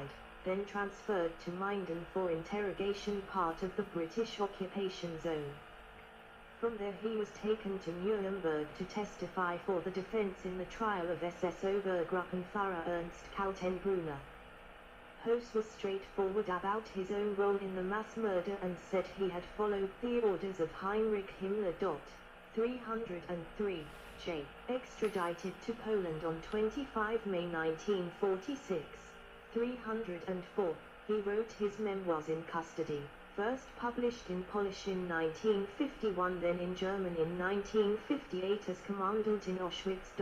tried, then transferred to Minden for interrogation, part of the British occupation zone. From there he was taken to Nuremberg to testify for the defense in the trial of SS Obergruppenführer Ernst Kaltenbrunner. Höss was straightforward about his own role in the mass murder and said he had followed the orders of Heinrich Himmler. 303 J. Extradited to Poland on 25 May 1946. 304. He wrote his memoirs in custody, first published in Polish in 1951, then in German in 1958 as commandant in Auschwitz.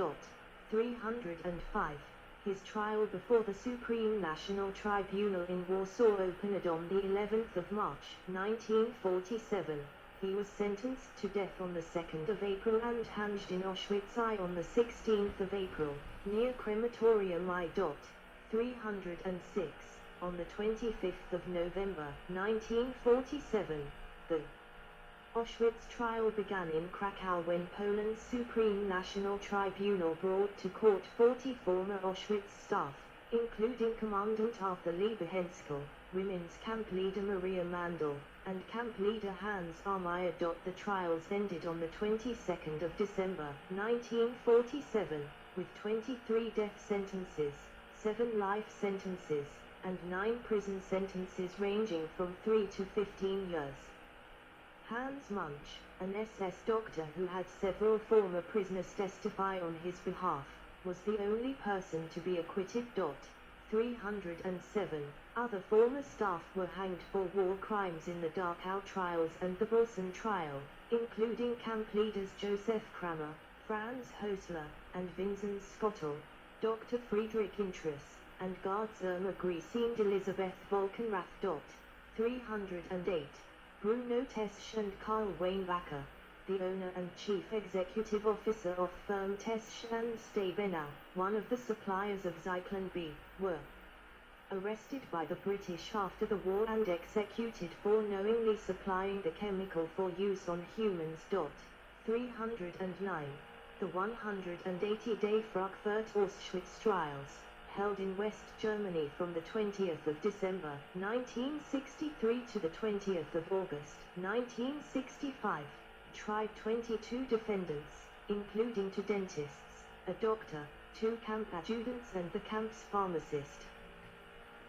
305. His trial before the Supreme National Tribunal in Warsaw opened on the 11th of March, 1947. He was sentenced to death on the 2nd of April and hanged in Auschwitz I on the 16th of April, near Crematorium I. 306. On the 25th of November, 1947, the Auschwitz trial began in Krakow when Poland's Supreme National Tribunal brought to court 40 former Auschwitz staff, including Commandant Arthur Liebehenschel, women's camp leader Maria Mandel, and camp leader Hans Armeyer. The trials ended on the 22nd of December, 1947, with 23 death sentences, 7 life sentences, and 9 prison sentences ranging from 3 to 15 years. Hans Munch, an SS doctor who had several former prisoners testify on his behalf, was the only person to be acquitted. 307. Other former staff were hanged for war crimes in the Dachau trials and the Boulson trial, including camp leaders Joseph Kramer, Franz Hösler, and Vincent Skottel, Dr. Friedrich Intrus, and guards Irma Griese and Elizabeth Volkenrath. 308. Bruno Tesch and Karl Weinbacher, the owner and chief executive officer of firm Tesch and Stebenau, one of the suppliers of Zyklon B, were arrested by the British after the war and executed for knowingly supplying the chemical for use on humans. 309. The 180-day Frankfurt-Auschwitz trials, held in West Germany from the 20th of December, 1963 to the 20th of August, 1965, tried 22 defendants, including 2 dentists, a doctor, 2 camp adjutants and the camp's pharmacist.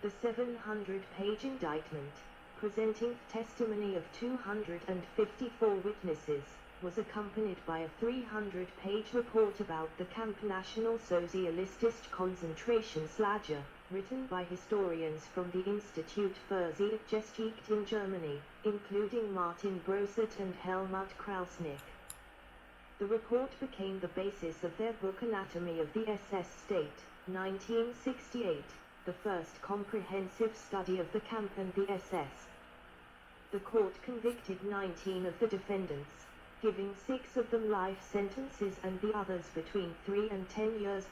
The 700-page indictment, presenting testimony of 254 witnesses, was accompanied by a 300-page report about the Camp National Sozialistischen Konzentrationslager, written by historians from the Institute für Zeitgeschichte in Germany, including Martin Brosset and Helmut Krausnick. The report became the basis of their book Anatomy of the SS State, 1968, the first comprehensive study of the camp and the SS. The court convicted 19 of the defendants, giving 6 of them life sentences and the others between 3 and 10 years.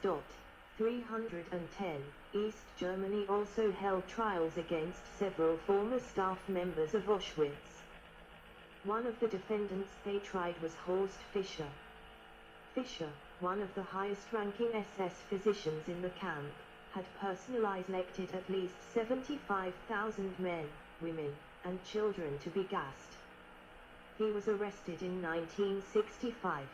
310. East Germany also held trials against several former staff members of Auschwitz. One of the defendants they tried was Horst Fischer. Fischer, one of the highest-ranking SS physicians in the camp, had personally elected at least 75,000 men, women, and children to be gassed. He was arrested in 1965.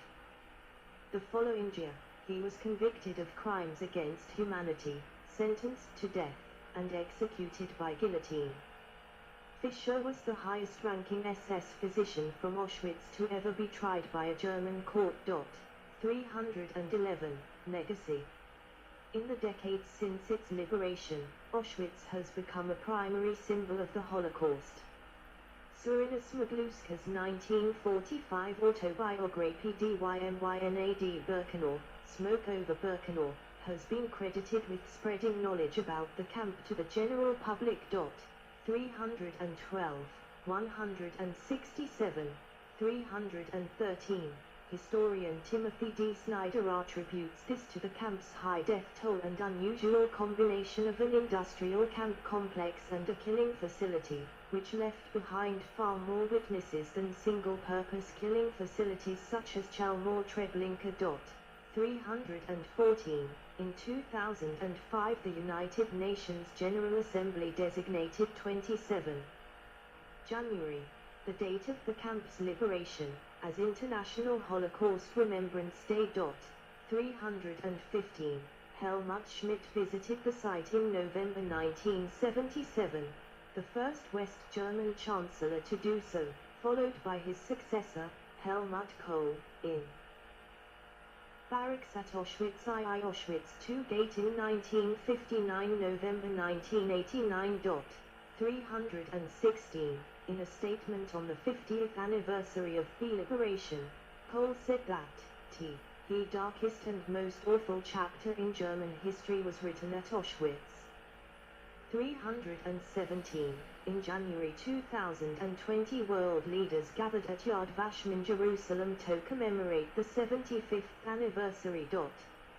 The following year, he was convicted of crimes against humanity, sentenced to death, and executed by guillotine. Fischer was the highest-ranking SS physician from Auschwitz to ever be tried by a German court. 311. Legacy. In the decades since its liberation, Auschwitz has become a primary symbol of the Holocaust. Surinus Magluska's 1945 autobiography Dymynad Birkenau, Smoke over Birkenau, has been credited with spreading knowledge about the camp to the general public. 312, 167, 313. Historian Timothy D. Snyder attributes this to the camp's high death toll and unusual combination of an industrial camp complex and a killing facility, which left behind far more witnesses than single-purpose killing facilities such as Chelmore Treblinka. 314. In 2005, the United Nations General Assembly designated 27 January, the date of the camp's liberation, as International Holocaust Remembrance Day. 315. Helmut Schmidt visited the site in November 1977, the first West German Chancellor to do so, followed by his successor, Helmut Kohl, in barracks at Auschwitz II. Auschwitz II Gate in 1959. November 1989. 316. In a statement on the 50th anniversary of the liberation, Kohl said that the darkest and most awful chapter in German history was written at Auschwitz. 317. In January 2020, world leaders gathered at Yad Vashem in Jerusalem to commemorate the 75th anniversary.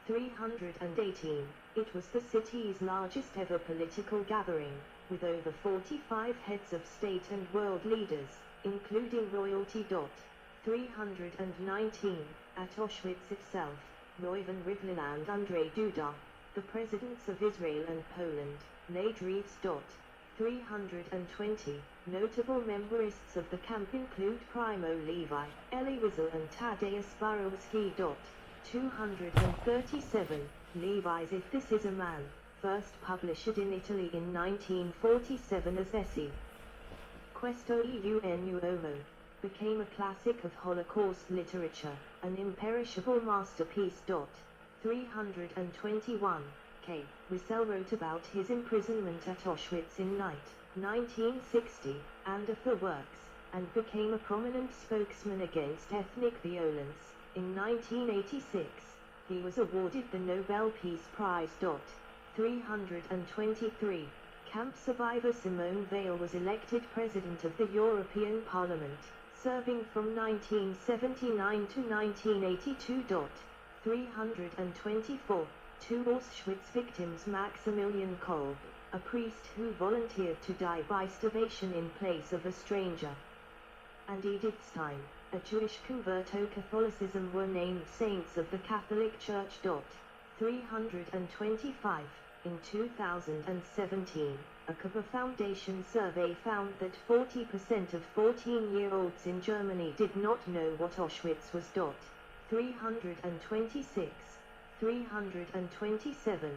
318. It was the city's largest ever political gathering, with over 45 heads of state and world leaders, including royalty. 319. At Auschwitz itself, Reuven Rivlin and Andrzej Duda, the presidents of Israel and Poland, laid wreaths. 320. Notable memorists of the camp include Primo Levi, Elie Wiesel and Tadeusz Borowski. 237. Levi's If This Is a Man, first published in Italy in 1947 as Esse Questo un uomo, became a classic of Holocaust literature, an imperishable masterpiece. 321. K. Wiesel wrote about his imprisonment at Auschwitz in 1960, and of the works, and became a prominent spokesman against ethnic violence. In 1986, he was awarded the Nobel Peace Prize. 323. Camp survivor Simone Veil was elected President of the European Parliament, serving from 1979 to 1982. 324. Two Auschwitz victims: Maximilian Kolb, a priest who volunteered to die by starvation in place of a stranger, and Edith Stein, a Jewish convert to Catholicism, were named saints of the Catholic Church. 325. In 2017, a Kuba Foundation survey found that 40% of 14-year-olds in Germany did not know what Auschwitz was. 326. 327.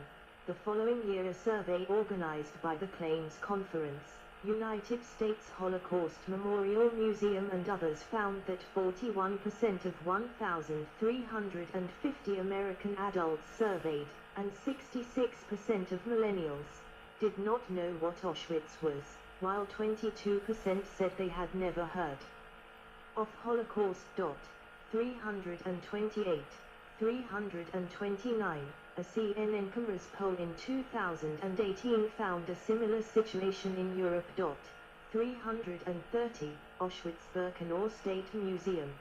The following year, a survey organized by the Claims Conference, United States Holocaust Memorial Museum and others found that 41% of 1,350 American adults surveyed, and 66% of millennials, did not know what Auschwitz was, while 22% said they had never heard of Holocaust. 328. 329. A CNN Commerce poll in 2018 found a similar situation in Europe. 330. Auschwitz-Birkenau State Museum.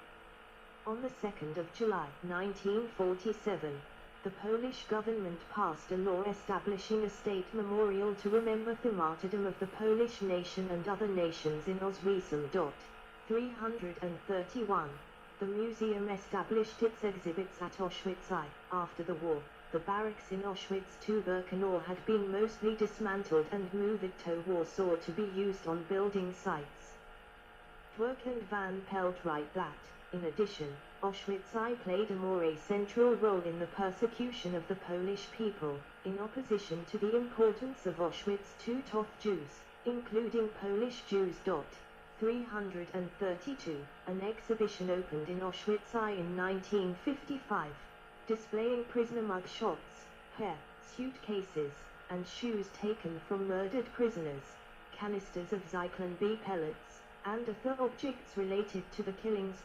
On the 2nd of July 1947, the Polish government passed a law establishing a state memorial to remember the martyrdom of the Polish nation and other nations in Auschwitz. 331. The museum established its exhibits at Auschwitz I. After the war, the barracks in Auschwitz II-Birkenau had been mostly dismantled and moved to Warsaw to be used on building sites. Dwerk and Van Pelt write that, in addition, Auschwitz I played a more central role in the persecution of the Polish people, in opposition to the importance of Auschwitz II to Jews, including Polish Jews. 332. An exhibition opened in Auschwitz I in 1955, displaying prisoner mug shots, hair, suitcases, and shoes taken from murdered prisoners, canisters of Zyklon B pellets, and other objects related to the killings.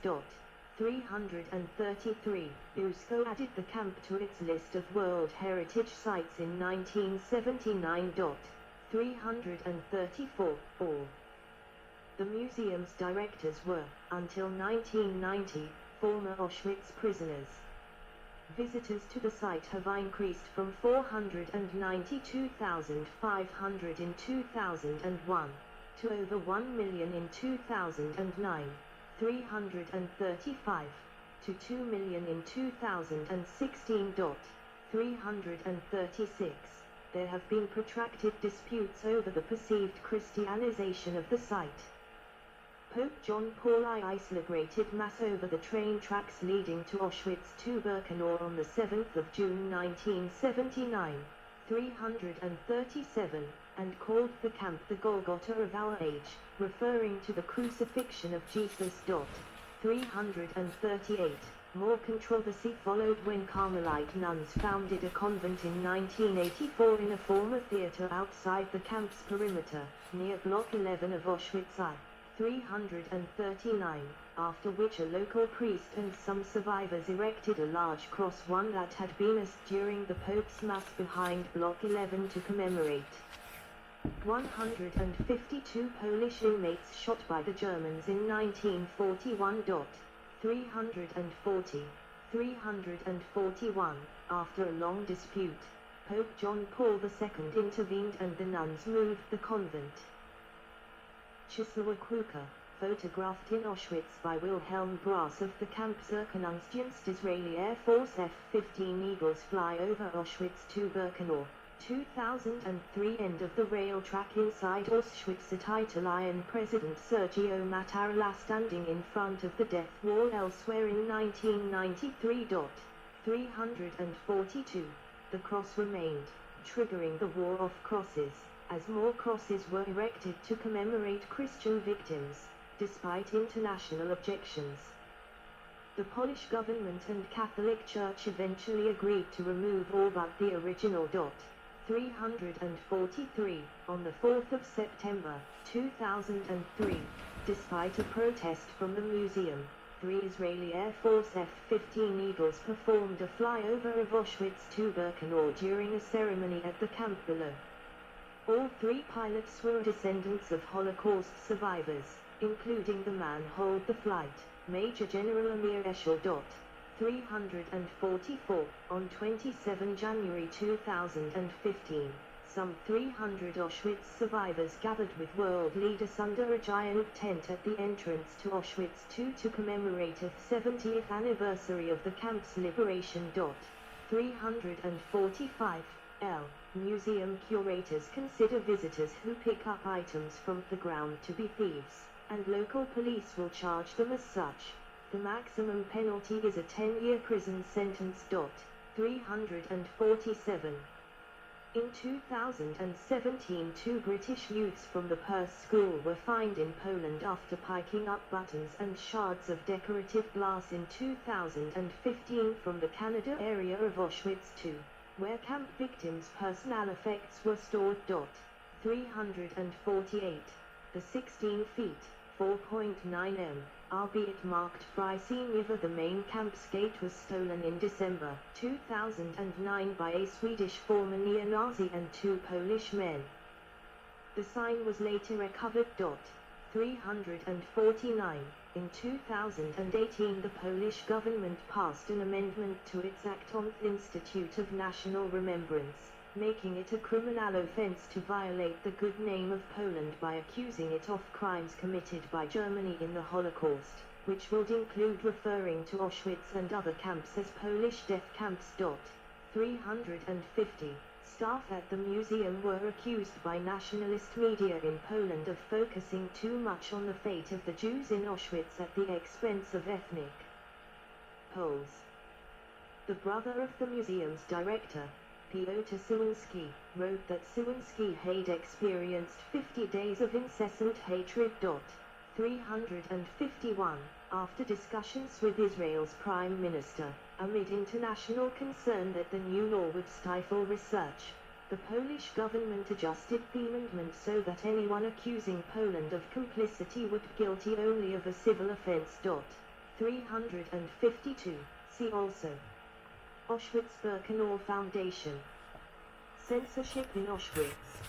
333. UNESCO added the camp to its list of World Heritage Sites in 1979. 334. All the museum's directors were, until 1990, former Auschwitz prisoners. Visitors to the site have increased from 492,500 in 2001, to over 1 million in 2009. 335. to 2 million in 2016. 336. There have been protracted disputes over the perceived Christianization of the site. Pope John Paul I celebrated Mass over the train tracks leading to Auschwitz to Birkenau on the 7th of June 1979, 337, and called the camp the Golgotha of our age, referring to the crucifixion of Jesus. 338. More controversy followed when Carmelite nuns founded a convent in 1984 in a former theater outside the camp's perimeter, near Block 11 of Auschwitz I. 339, after which a local priest and some survivors erected a large cross, one that had been used during the Pope's Mass, behind Block 11 to commemorate 152 Polish inmates shot by the Germans in 1941. 340. 341. After a long dispute, Pope John Paul II intervened and the nuns moved the convent. Czechoslovakia, photographed in Auschwitz by Wilhelm Brass of the Camp Zirkonungsdienst. Israeli Air Force F-15 Eagles fly over Auschwitz to Birkenau. 2003. End of the rail track inside Auschwitz at Italian President Sergio Mattarella standing in front of the death wall elsewhere in 1993. 342. The cross remained, triggering the War of Crosses, as more crosses were erected to commemorate Christian victims, despite international objections. The Polish government and Catholic Church eventually agreed to remove all but the original. 343, on the 4th of September, 2003, despite a protest from the museum, 3 Israeli Air Force F-15 Eagles performed a flyover of Auschwitz to Birkenau during a ceremony at the camp below. All 3 pilots were descendants of Holocaust survivors, including the man who held the flight, Major General Amir Eshel. 344, on 27 January 2015, some 300 Auschwitz survivors gathered with world leaders under a giant tent at the entrance to Auschwitz II to commemorate the 70th anniversary of the camp's liberation. 345, L. Museum curators consider visitors who pick up items from the ground to be thieves, and local police will charge them as such. The maximum penalty is a 10-year prison sentence. 347. In 2017, 2 British youths from the Perth School were fined in Poland after picking up buttons and shards of decorative glass in 2015 from the Canada area of Auschwitz II, where camp victims' personal effects were stored. 348. The 16 feet, 4.9 m, albeit marked Fryseniva, the main camp's gate, was stolen in December 2009 by a Swedish former neo-Nazi and 2 Polish men. The sign was later recovered. 349. In 2018, the Polish government passed an amendment to its Act on the Institute of National Remembrance, making it a criminal offense to violate the good name of Poland by accusing it of crimes committed by Germany in the Holocaust, which would include referring to Auschwitz and other camps as Polish death camps. 350. Staff at the museum were accused by nationalist media in Poland of focusing too much on the fate of the Jews in Auschwitz at the expense of ethnic Poles. The brother of the museum's director, Piotr Sawinski, wrote that Sawinski had experienced 50 days of incessant hatred. 351. After discussions with Israel's Prime Minister, amid international concern that the new law would stifle research, the Polish government adjusted the amendment so that anyone accusing Poland of complicity would be guilty only of a civil offense. 352. See also Auschwitz-Birkenau Foundation. Censorship in Auschwitz.